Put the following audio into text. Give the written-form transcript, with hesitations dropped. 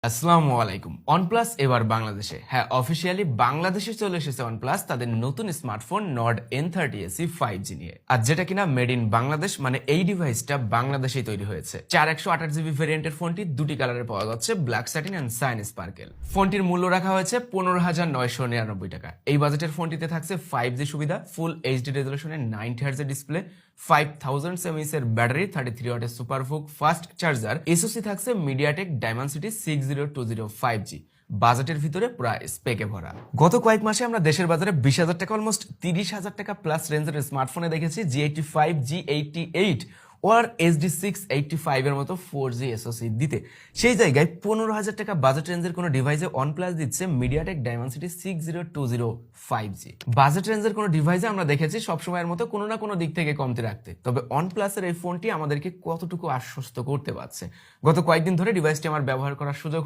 আসসালামু আলাইকুম। OnePlus এবার বাংলাদেশে। হ্যাঁ, অফিসিয়ালি বাংলাদেশে চলে এসেছে OnePlus তাদের নতুন smartphone Nord N30 SE 5G নিয়ে। আর যেটা কিনা মেড ইন বাংলাদেশ, মানে এই ডিভাইসটা বাংলাদেশেই তৈরি হয়েছে। 4128GB ভেরিয়েন্টের ফোনটি দুটি কালারে পাওয়া যাচ্ছে, black satin and shine sparkle. ফোনটির মূল্য রাখা হয়েছে 15,999 টাকা। এই বাজেটের ফোনটিতে থাকছে 5G সুবিধা, ফুল এইচডি রেজলিউশনের 90Hz ডিসপ্লে, 5000 mAh এর ব্যাটারি, 33 ওয়াটের সুপারভুক ফাস্ট চার্জার, এসওসি থাকছে মিডিয়াটেক ডায়মেনসিটি 6020 5G। বাজেটের ভিতরে পুরো স্পেকে ভরা। গত কয়েক মাসে আমরা দেশের বাজারে 20,000 টাকা অলমোস্ট 30,000 টাকা প্লাস রেঞ্জের স্মার্টফোনে দেখেছি G85, G88 ওর HD685 এর মতো 4G SoC দিতে। সেই জায়গায় 15,000 টাকা বাজেট রেঞ্জের কোনো ডিভাইসে OnePlus দিচ্ছে মিডিয়াটেক ডায়মেনসিটি 6020 5G। বাজেট রেঞ্জের কোনো ডিভাইসে আমরা দেখেছি সবসময়ের মতো কোনো না কোনো দিক থেকে কমতি রাখতে, তবে OnePlus এর এই ফোনটি আমাদেরকে কতটুকু আশ্বস্ত করতে পারছে। গত কয়েকদিন ধরে ডিভাইসটি আমার ব্যবহার করার সুযোগ